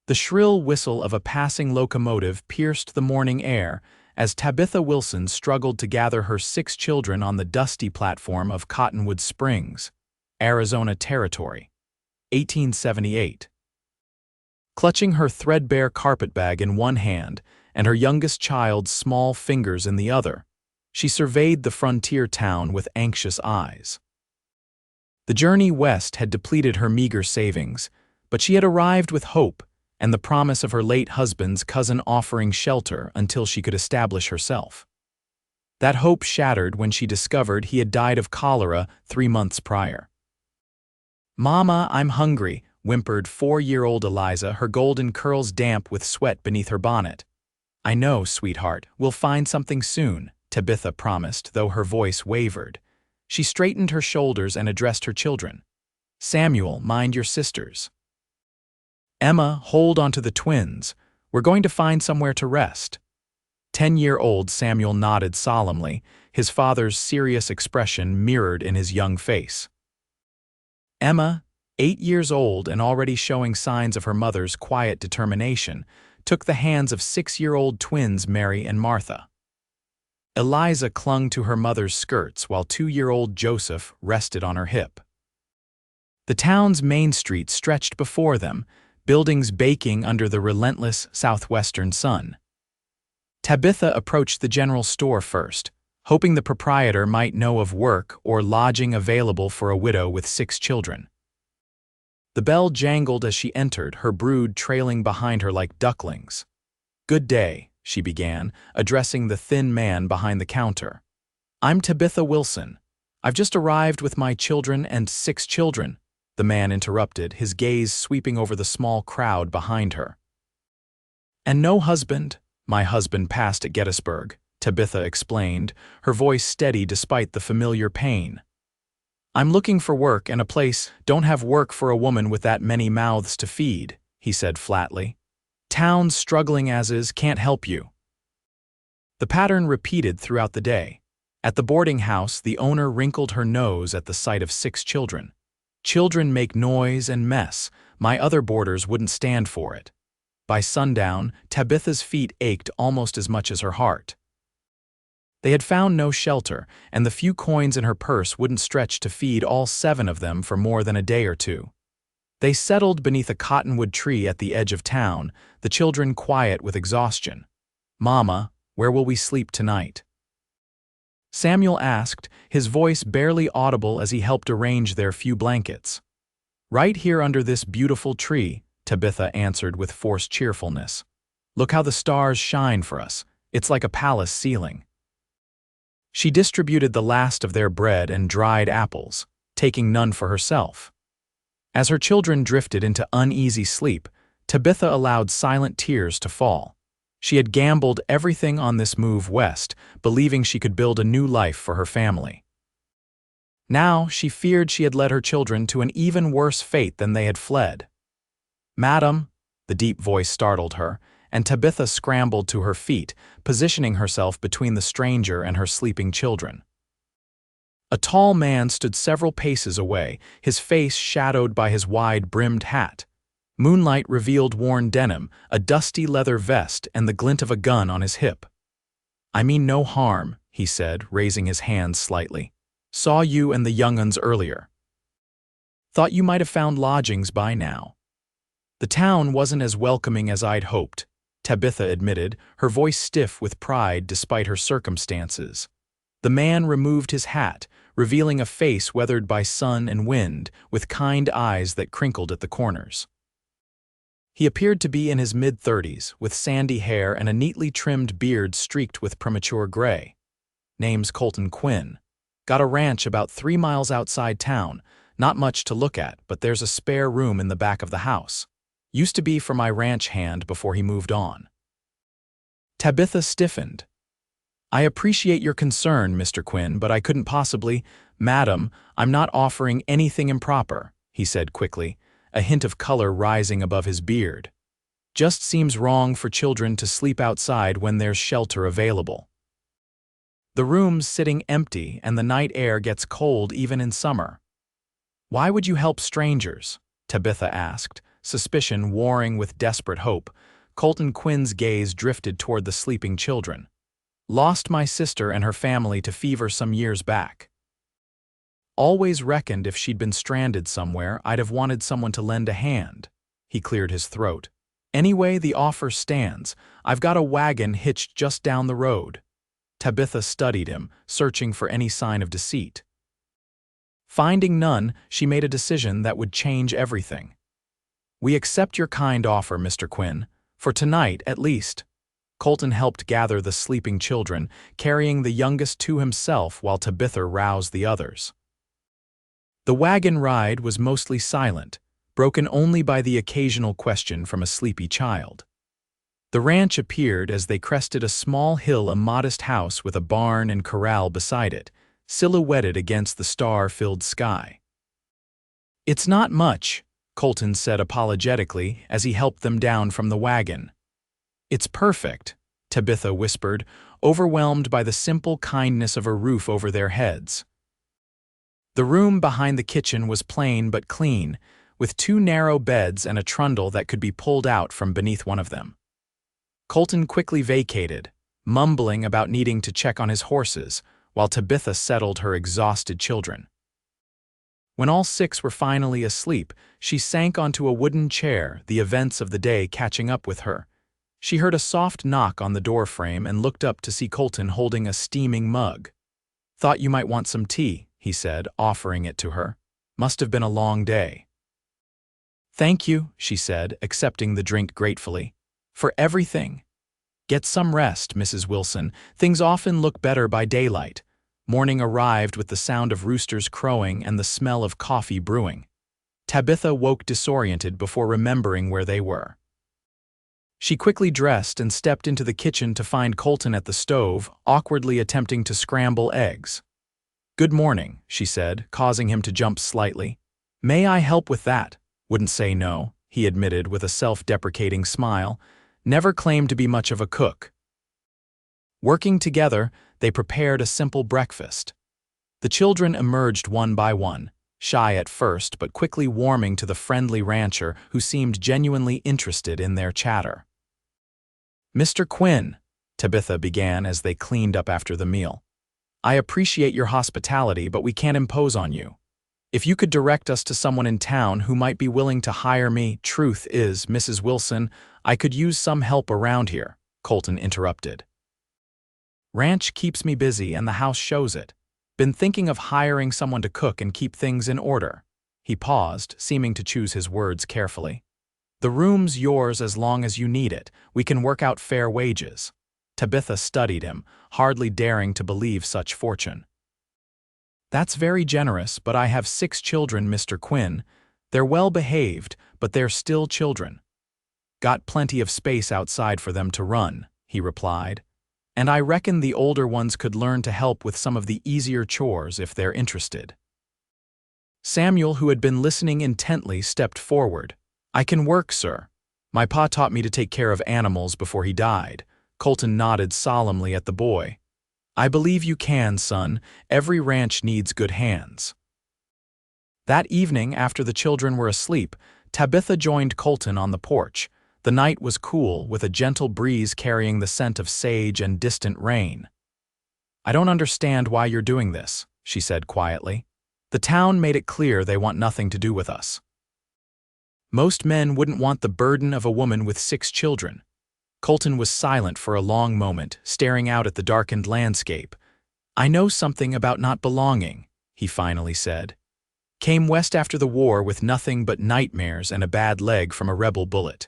The shrill whistle of a passing locomotive pierced the morning air as Tabitha Wilson struggled to gather her 6 children on the dusty platform of Cottonwood Springs, Arizona Territory, 1878. Clutching her threadbare carpetbag in one hand and her youngest child's small fingers in the other, she surveyed the frontier town with anxious eyes. The journey west had depleted her meager savings, but she had arrived with hope and the promise of her late husband's cousin offering shelter until she could establish herself. That hope shattered when she discovered he had died of cholera 3 months prior. "Mama, I'm hungry," whimpered 4-year-old Eliza, her golden curls damp with sweat beneath her bonnet. "I know, sweetheart, we'll find something soon," Tabitha promised, though her voice wavered. She straightened her shoulders and addressed her children. "Samuel, mind your sisters. Emma, hold onto the twins. We're going to find somewhere to rest." 10-year-old Samuel nodded solemnly, his father's serious expression mirrored in his young face. Emma, 8 years old and already showing signs of her mother's quiet determination, took the hands of 6-year-old twins Mary and Martha. Eliza clung to her mother's skirts while 2-year-old Joseph rested on her hip. The town's main street stretched before them, buildings baking under the relentless southwestern sun. Tabitha approached the general store first, hoping the proprietor might know of work or lodging available for a widow with 6 children. The bell jangled as she entered, her brood trailing behind her like ducklings. "Good day," she began, addressing the thin man behind the counter. "I'm Tabitha Wilson. I've just arrived with my children and 6 children," the man interrupted, his gaze sweeping over the small crowd behind her. "And no husband? My husband passed at Gettysburg," Tabitha explained, her voice steady despite the familiar pain. "I'm looking for work and a place. Don't have work for a woman with that many mouths to feed," he said flatly. "Town's struggling as is, can't help you." The pattern repeated throughout the day. At the boarding house, the owner wrinkled her nose at the sight of 6 children. "Children make noise and mess. My other boarders wouldn't stand for it." By sundown, Tabitha's feet ached almost as much as her heart. They had found no shelter, and the few coins in her purse wouldn't stretch to feed all 7 of them for more than a day or two. They settled beneath a cottonwood tree at the edge of town, the children quiet with exhaustion. "Mama, where will we sleep tonight?" Samuel asked, his voice barely audible as he helped arrange their few blankets. "Right here under this beautiful tree," Tabitha answered with forced cheerfulness. "Look how the stars shine for us. It's like a palace ceiling." She distributed the last of their bread and dried apples, taking none for herself. As her children drifted into uneasy sleep, Tabitha allowed silent tears to fall. She had gambled everything on this move west, believing she could build a new life for her family. Now she feared she had led her children to an even worse fate than they had fled. "Madam," the deep voice startled her, and Tabitha scrambled to her feet, positioning herself between the stranger and her sleeping children. A tall man stood several paces away, his face shadowed by his wide-brimmed hat. Moonlight revealed worn denim, a dusty leather vest, and the glint of a gun on his hip. "I mean no harm," he said, raising his hands slightly. "Saw you and the young uns earlier. Thought you might have found lodgings by now." "The town wasn't as welcoming as I'd hoped," Tabitha admitted, her voice stiff with pride despite her circumstances. The man removed his hat, revealing a face weathered by sun and wind, with kind eyes that crinkled at the corners. He appeared to be in his mid-30s, with sandy hair and a neatly trimmed beard streaked with premature gray. "Name's Colton Quinn. Got a ranch about 3 miles outside town. Not much to look at, but there's a spare room in the back of the house. Used to be for my ranch hand before he moved on." Tabitha stiffened. "I appreciate your concern, Mr. Quinn, but I couldn't possibly—" "Madam, I'm not offering anything improper," he said quickly, a hint of color rising above his beard. "Just seems wrong for children to sleep outside when there's shelter available. The room's sitting empty and the night air gets cold even in summer." "Why would you help strangers?" Tabitha asked, suspicion warring with desperate hope, Colton Quinn's gaze drifted toward the sleeping children. Lost my sister and her family to fever some years back. Always reckoned if she'd been stranded somewhere, I'd have wanted someone to lend a hand. He cleared his throat. Anyway, the offer stands. I've got a wagon hitched just down the road. Tabitha studied him, searching for any sign of deceit. Finding none, she made a decision that would change everything. We accept your kind offer, Mr. Quinn. For tonight, at least. Colton helped gather the sleeping children, carrying the youngest to himself while Tabitha roused the others. The wagon ride was mostly silent, broken only by the occasional question from a sleepy child. The ranch appeared as they crested a small hill, a modest house with a barn and corral beside it, silhouetted against the star-filled sky. "It's not much," Colton said apologetically as he helped them down from the wagon. "It's perfect," Tabitha whispered, overwhelmed by the simple kindness of a roof over their heads. The room behind the kitchen was plain but clean, with 2 narrow beds and a trundle that could be pulled out from beneath one of them. Colton quickly vacated, mumbling about needing to check on his horses, while Tabitha settled her exhausted children. When all 6 were finally asleep, she sank onto a wooden chair, the events of the day catching up with her. She heard a soft knock on the doorframe and looked up to see Colton holding a steaming mug. "Thought you might want some tea," he said, offering it to her. "Must have been a long day." "Thank you," she said, accepting the drink gratefully. "For everything." "Get some rest, Mrs. Wilson. Things often look better by daylight." Morning arrived with the sound of roosters crowing and the smell of coffee brewing. Tabitha woke disoriented before remembering where they were. She quickly dressed and stepped into the kitchen to find Colton at the stove, awkwardly attempting to scramble eggs. "Good morning," she said, causing him to jump slightly. "May I help with that?" "Wouldn't say no," he admitted with a self-deprecating smile. "Never claimed to be much of a cook." Working together, they prepared a simple breakfast. The children emerged one by one, shy at first but quickly warming to the friendly rancher who seemed genuinely interested in their chatter. "Mr. Quinn," Tabitha began as they cleaned up after the meal, "I appreciate your hospitality, but we can't impose on you. If you could direct us to someone in town who might be willing to hire me." "Truth is, Mrs. Wilson, I could use some help around here," Colton interrupted. "Ranch keeps me busy and the house shows it. Been thinking of hiring someone to cook and keep things in order." He paused, seeming to choose his words carefully. "The room's yours as long as you need it. We can work out fair wages." Tabitha studied him, hardly daring to believe such fortune. "That's very generous, but I have 6 children, Mr. Quinn. They're well behaved, but they're still children." "Got plenty of space outside for them to run," he replied. "And I reckon the older ones could learn to help with some of the easier chores if they're interested." Samuel, who had been listening intently, stepped forward. "I can work, sir. My pa taught me to take care of animals before he died." Colton nodded solemnly at the boy. "I believe you can, son. Every ranch needs good hands." That evening, after the children were asleep, Tabitha joined Colton on the porch. The night was cool, with a gentle breeze carrying the scent of sage and distant rain. "I don't understand why you're doing this," she said quietly. "The town made it clear they want nothing to do with us." "Most men wouldn't want the burden of a woman with 6 children." Colton was silent for a long moment, staring out at the darkened landscape. "I know something about not belonging," he finally said. "Came west after the war with nothing but nightmares and a bad leg from a rebel bullet.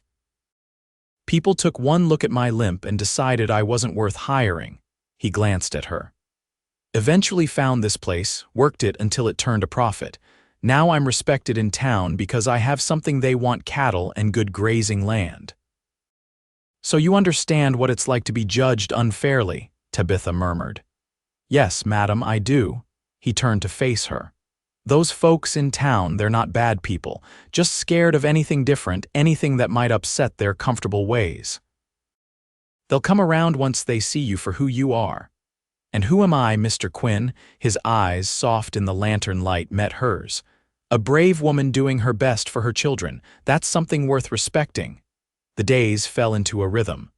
People took one look at my limp and decided I wasn't worth hiring." He glanced at her. "Eventually found this place, worked it until it turned a profit. Now I'm respected in town because I have something they want: cattle and good grazing land." "So you understand what it's like to be judged unfairly," Tabitha murmured. "Yes, madam, I do." He turned to face her. "Those folks in town, they're not bad people, just scared of anything different, anything that might upset their comfortable ways. They'll come around once they see you for who you are." "And who am I, Mr. Quinn?" His eyes, soft in the lantern light, met hers. A brave woman doing her best for her children, that's something worth respecting. The days fell into a rhythm.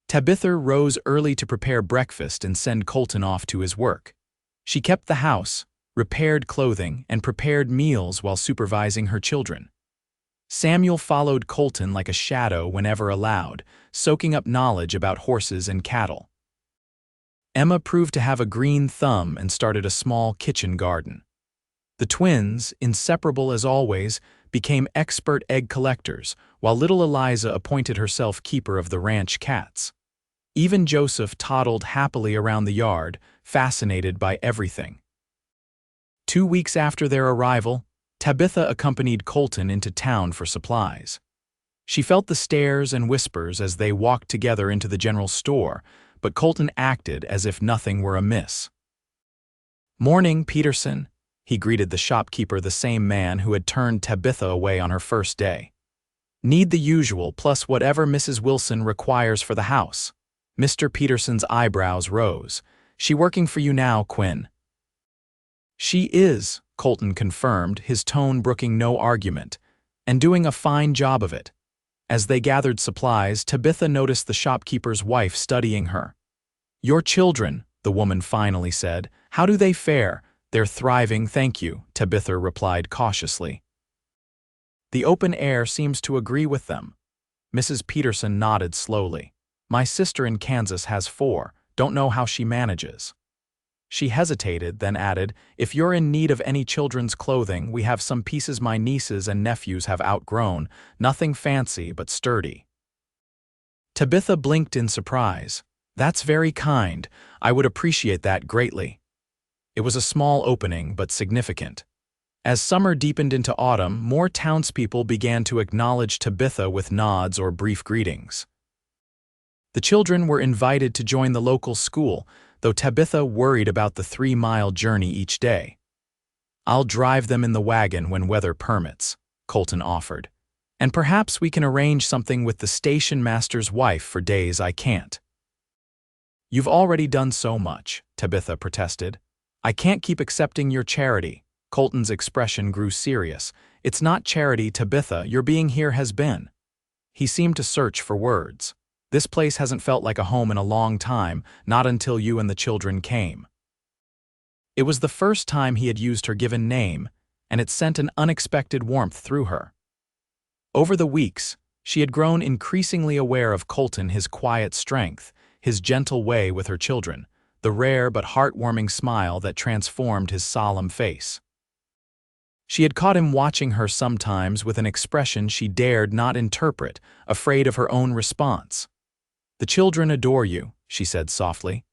Tabitha rose early to prepare breakfast and send Colton off to his work. She kept the house, repaired clothing, and prepared meals while supervising her children. Samuel followed Colton like a shadow whenever allowed, soaking up knowledge about horses and cattle. Emma proved to have a green thumb and started a small kitchen garden. The twins, inseparable as always, became expert egg collectors, while little Eliza appointed herself keeper of the ranch cats. Even Joseph toddled happily around the yard, fascinated by everything. 2 weeks after their arrival, Tabitha accompanied Colton into town for supplies. She felt the stares and whispers as they walked together into the general store, but Colton acted as if nothing were amiss. "Morning, Peterson," he greeted the shopkeeper, the same man who had turned Tabitha away on her first day. "Need the usual plus whatever Mrs. Wilson requires for the house." Mr. Peterson's eyebrows rose. "She working for you now, Quinn?" "She is," Colton confirmed, his tone brooking no argument, "and doing a fine job of it." As they gathered supplies, Tabitha noticed the shopkeeper's wife studying her. "Your children," the woman finally said, "how do they fare?" "They're thriving, thank you," Tabitha replied cautiously. "The open air seems to agree with them." Mrs. Peterson nodded slowly. "My sister in Kansas has 4, don't know how she manages." She hesitated, then added, "If you're in need of any children's clothing, we have some pieces my nieces and nephews have outgrown, nothing fancy but sturdy." Tabitha blinked in surprise. "That's very kind. I would appreciate that greatly." It was a small opening, but significant. As summer deepened into autumn, more townspeople began to acknowledge Tabitha with nods or brief greetings. The children were invited to join the local school, though Tabitha worried about the 3-mile journey each day. "I'll drive them in the wagon when weather permits," Colton offered. "And perhaps we can arrange something with the station master's wife for days I can't." "You've already done so much," Tabitha protested. "I can't keep accepting your charity." Colton's expression grew serious. "It's not charity, Tabitha. Your being here has been." He seemed to search for words. "This place hasn't felt like a home in a long time, not until you and the children came." It was the first time he had used her given name, and it sent an unexpected warmth through her. Over the weeks, she had grown increasingly aware of Colton, his quiet strength, his gentle way with her children, the rare but heartwarming smile that transformed his solemn face. She had caught him watching her sometimes with an expression she dared not interpret, afraid of her own response. "The children adore you," she said softly.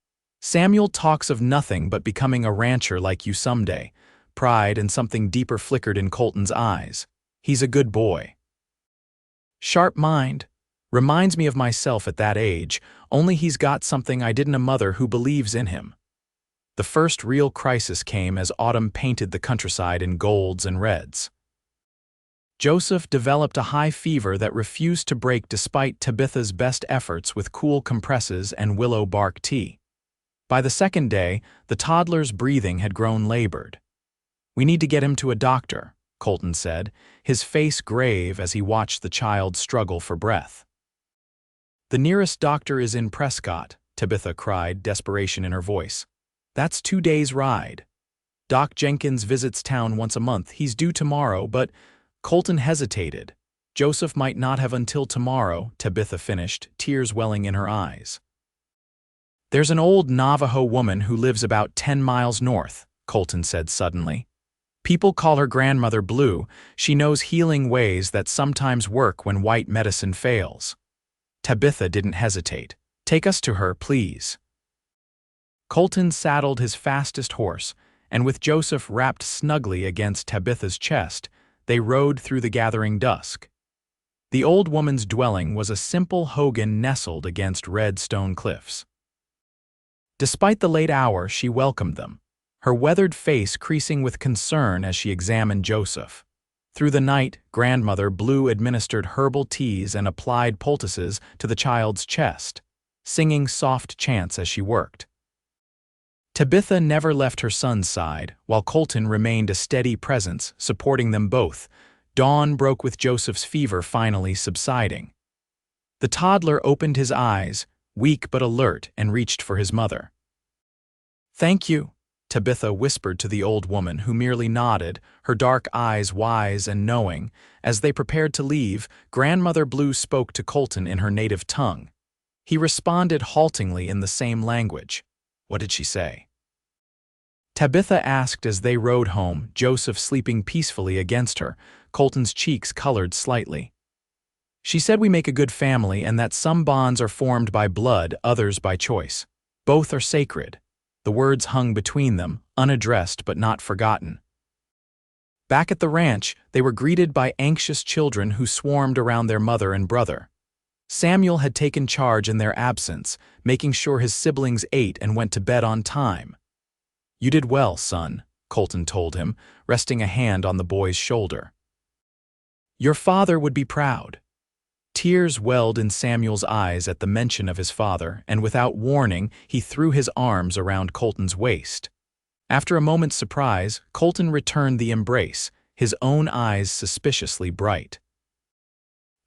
"Samuel talks of nothing but becoming a rancher like you someday." Pride and something deeper flickered in Colton's eyes. "He's a good boy." "Sharp mind. Reminds me of myself at that age, only he's got something I didn't, a mother who believes in him." The first real crisis came as autumn painted the countryside in golds and reds. Joseph developed a high fever that refused to break despite Tabitha's best efforts with cool compresses and willow bark tea. By the second day, the toddler's breathing had grown labored. "We need to get him to a doctor," Colton said, his face grave as he watched the child struggle for breath. "The nearest doctor is in Prescott," Tabitha cried, desperation in her voice. "That's 2 days' ride. Doc Jenkins visits town once a month. He's due tomorrow, but—" Colton hesitated. "Joseph might not have until tomorrow," Tabitha finished, tears welling in her eyes. "There's an old Navajo woman who lives about 10 miles north," Colton said suddenly. "People call her Grandmother Blue. She knows healing ways that sometimes work when white medicine fails." Tabitha didn't hesitate. "Take us to her, please." Colton saddled his fastest horse, and with Joseph wrapped snugly against Tabitha's chest, they rode through the gathering dusk. The old woman's dwelling was a simple hogan nestled against red stone cliffs. Despite the late hour, she welcomed them, her weathered face creasing with concern as she examined Joseph. Through the night, Grandmother Blue administered herbal teas and applied poultices to the child's chest, singing soft chants as she worked. Tabitha never left her son's side, while Colton remained a steady presence, supporting them both. Dawn broke with Joseph's fever finally subsiding. The toddler opened his eyes, weak but alert, and reached for his mother. "Thank you," Tabitha whispered to the old woman, who merely nodded, her dark eyes wise and knowing. As they prepared to leave, Grandmother Blue spoke to Colton in her native tongue. He responded haltingly in the same language. What did she say? Tabitha asked as they rode home, Joseph sleeping peacefully against her. Colton's cheeks colored slightly. "She said we make a good family and that some bonds are formed by blood, others by choice. Both are sacred." The words hung between them, unaddressed but not forgotten. Back at the ranch, they were greeted by anxious children who swarmed around their mother and brother. Samuel had taken charge in their absence, making sure his siblings ate and went to bed on time. "You did well, son," Colton told him, resting a hand on the boy's shoulder. "Your father would be proud." Tears welled in Samuel's eyes at the mention of his father, and without warning, he threw his arms around Colton's waist. After a moment's surprise, Colton returned the embrace, his own eyes suspiciously bright.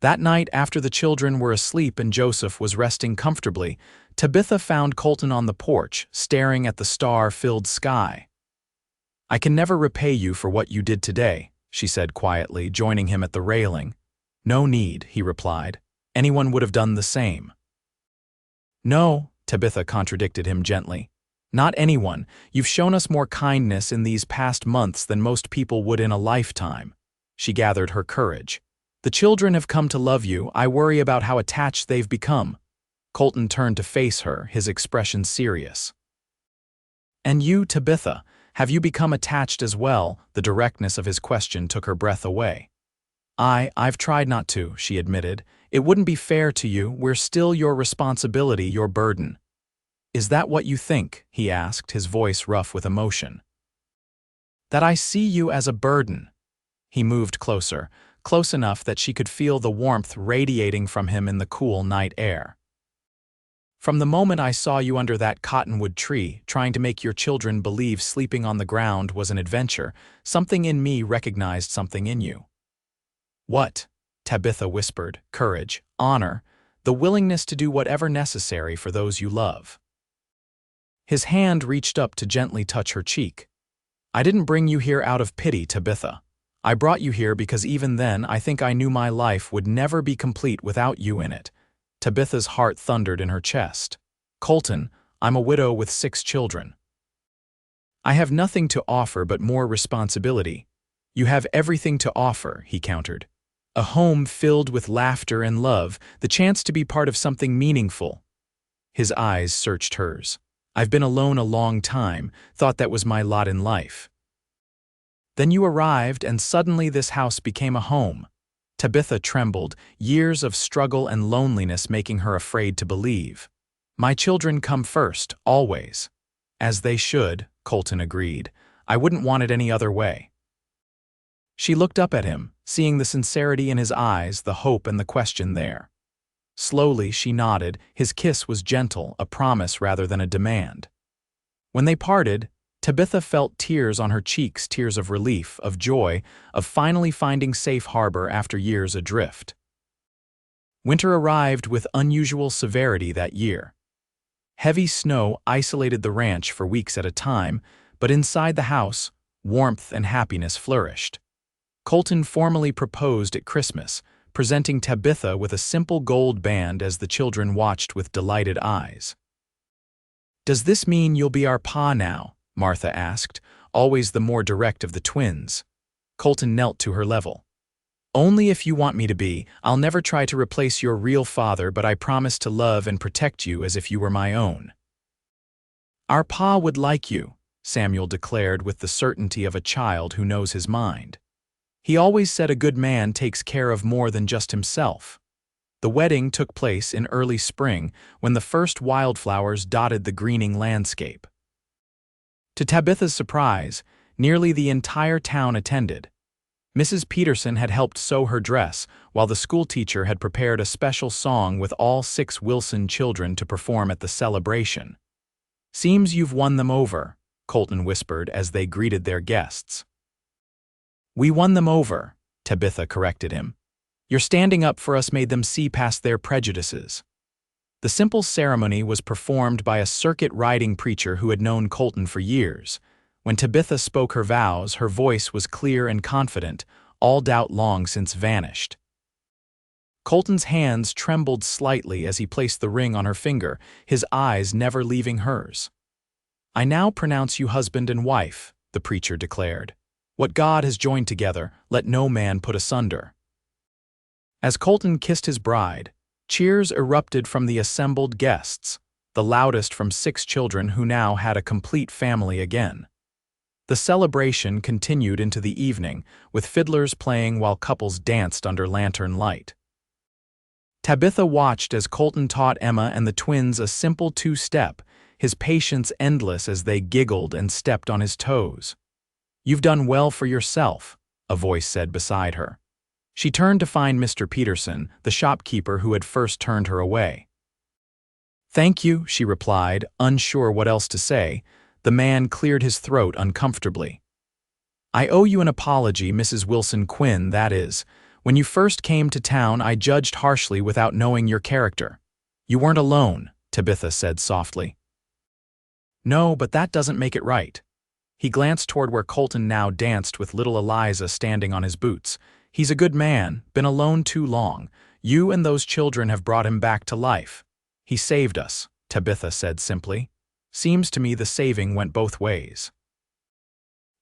That night, after the children were asleep and Joseph was resting comfortably, Tabitha found Colton on the porch, staring at the star-filled sky. "I can never repay you for what you did today," she said quietly, joining him at the railing. "No need," he replied. "Anyone would have done the same." "No," Tabitha contradicted him gently. "Not anyone. You've shown us more kindness in these past months than most people would in a lifetime." She gathered her courage. "The children have come to love you. I worry about how attached they've become." Colton turned to face her, his expression serious. "And you, Tabitha, have you become attached as well?" The directness of his question took her breath away. I've tried not to," she admitted. "It wouldn't be fair to you. We're still your responsibility, your burden." "Is that what you think?" he asked, his voice rough with emotion. "That I see you as a burden." He moved closer, close enough that she could feel the warmth radiating from him in the cool night air. "From the moment I saw you under that cottonwood tree, trying to make your children believe sleeping on the ground was an adventure, something in me recognized something in you." "What?" Tabitha whispered. "Courage, honor, the willingness to do whatever necessary for those you love." His hand reached up to gently touch her cheek. "I didn't bring you here out of pity, Tabitha. I brought you here because even then I think I knew my life would never be complete without you in it." Tabitha's heart thundered in her chest. "Colton, I'm a widow with 6 children. I have nothing to offer but more responsibility." "You have everything to offer," he countered. "A home filled with laughter and love, the chance to be part of something meaningful." His eyes searched hers. "I've been alone a long time, thought that was my lot in life. Then you arrived, and suddenly this house became a home." Tabitha trembled, years of struggle and loneliness making her afraid to believe. "My children come first, always." "As they should," Colton agreed. "I wouldn't want it any other way." She looked up at him, seeing the sincerity in his eyes, the hope and the question there. Slowly she nodded. His kiss was gentle, a promise rather than a demand. When they parted, Tabitha felt tears on her cheeks, tears of relief, of joy, of finally finding safe harbor after years adrift. Winter arrived with unusual severity that year. Heavy snow isolated the ranch for weeks at a time, but inside the house, warmth and happiness flourished. Colton formally proposed at Christmas, presenting Tabitha with a simple gold band as the children watched with delighted eyes. "Does this mean you'll be our pa now?" Martha asked, always the more direct of the twins. Colton knelt to her level. "Only if you want me to be. I'll never try to replace your real father, but I promise to love and protect you as if you were my own." "Our pa would like you," Samuel declared with the certainty of a child who knows his mind. "He always said a good man takes care of more than just himself." The wedding took place in early spring, when the first wildflowers dotted the greening landscape. To Tabitha's surprise, nearly the entire town attended. Mrs. Peterson had helped sew her dress, while the schoolteacher had prepared a special song with all 6 Wilson children to perform at the celebration. Seems you've won them over, Colton whispered as they greeted their guests. We won them over, Tabitha corrected him. Your standing up for us made them see past their prejudices. The simple ceremony was performed by a circuit-riding preacher who had known Colton for years. When Tabitha spoke her vows, her voice was clear and confident, all doubt long since vanished. Colton's hands trembled slightly as he placed the ring on her finger, his eyes never leaving hers. I now pronounce you husband and wife, the preacher declared. What God has joined together, let no man put asunder. As Colton kissed his bride, cheers erupted from the assembled guests, the loudest from 6 children who now had a complete family again. The celebration continued into the evening, with fiddlers playing while couples danced under lantern light. Tabitha watched as Colton taught Emma and the twins a simple 2-step, his patience endless as they giggled and stepped on his toes. You've done well for yourself, a voice said beside her. She turned to find Mr. Peterson, the shopkeeper who had first turned her away. Thank you, she replied, unsure what else to say. The man cleared his throat uncomfortably. I owe you an apology, Mrs. Wilson Quinn, that is. When you first came to town, I judged harshly without knowing your character. You weren't alone, Tabitha said softly. No, but that doesn't make it right. He glanced toward where Colton now danced with little Eliza standing on his boots. He's a good man, been alone too long. You and those children have brought him back to life. He saved us, Tabitha said simply. Seems to me the saving went both ways.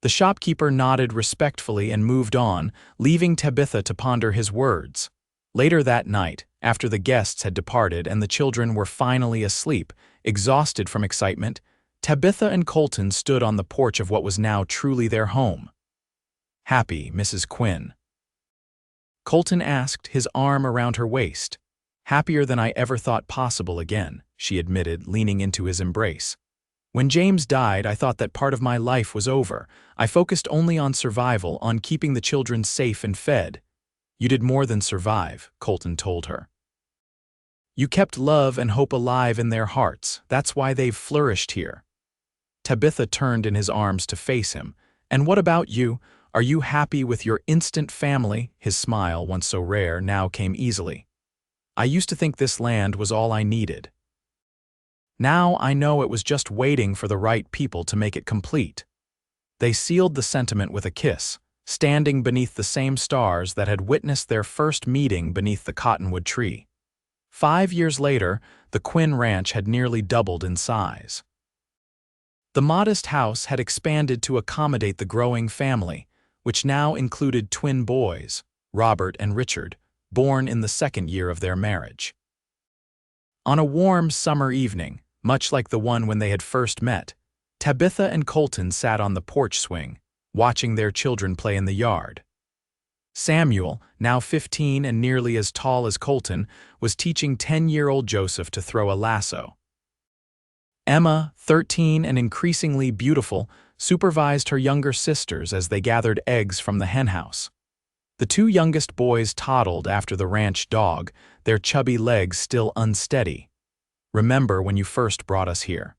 The shopkeeper nodded respectfully and moved on, leaving Tabitha to ponder his words. Later that night, after the guests had departed and the children were finally asleep, exhausted from excitement, Tabitha and Colton stood on the porch of what was now truly their home. Happy, Mrs. Quinn? Colton asked, his arm around her waist. Happier than I ever thought possible again, she admitted, leaning into his embrace. When James died, I thought that part of my life was over. I focused only on survival, on keeping the children safe and fed. You did more than survive, Colton told her. You kept love and hope alive in their hearts. That's why they've flourished here. Tabitha turned in his arms to face him. And what about you? Are you happy with your instant family? His smile, once so rare, now came easily. I used to think this land was all I needed. Now I know it was just waiting for the right people to make it complete. They sealed the sentiment with a kiss, standing beneath the same stars that had witnessed their first meeting beneath the cottonwood tree. 5 years later, the Quinn ranch had nearly doubled in size. The modest house had expanded to accommodate the growing family, which now included twin boys, Robert and Richard, born in the 2nd year of their marriage. On a warm summer evening, much like the one when they had first met, Tabitha and Colton sat on the porch swing, watching their children play in the yard. Samuel, now 15 and nearly as tall as Colton, was teaching 10-year-old Joseph to throw a lasso. Emma, 13 and increasingly beautiful, supervised her younger sisters as they gathered eggs from the henhouse. The 2 youngest boys toddled after the ranch dog, their chubby legs still unsteady. Remember when you first brought us here?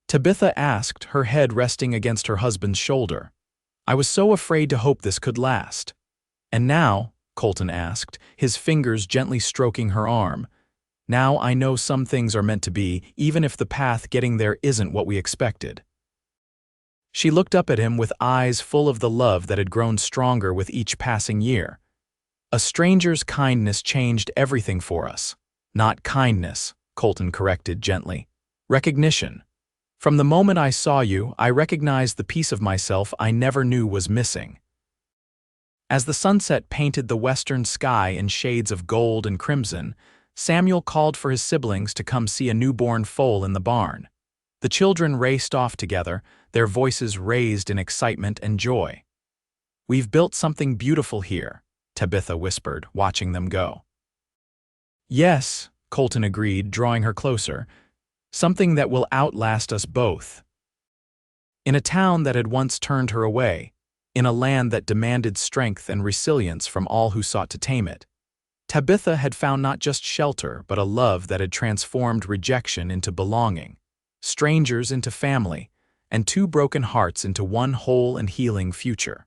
Tabitha asked, her head resting against her husband's shoulder. I was so afraid to hope this could last. And now, Colton asked, his fingers gently stroking her arm, now I know some things are meant to be, even if the path getting there isn't what we expected. She looked up at him with eyes full of the love that had grown stronger with each passing year. A stranger's kindness changed everything for us. Not kindness, Colton corrected gently. Recognition. From the moment I saw you, I recognized the piece of myself I never knew was missing. As the sunset painted the western sky in shades of gold and crimson, Samuel called for his siblings to come see a newborn foal in the barn. The children raced off together, their voices raised in excitement and joy. We've built something beautiful here, Tabitha whispered, watching them go. Yes, Colton agreed, drawing her closer. Something that will outlast us both. In a town that had once turned her away, in a land that demanded strength and resilience from all who sought to tame it, Tabitha had found not just shelter, but a love that had transformed rejection into belonging. strangers into family, and two broken hearts into one whole and healing future.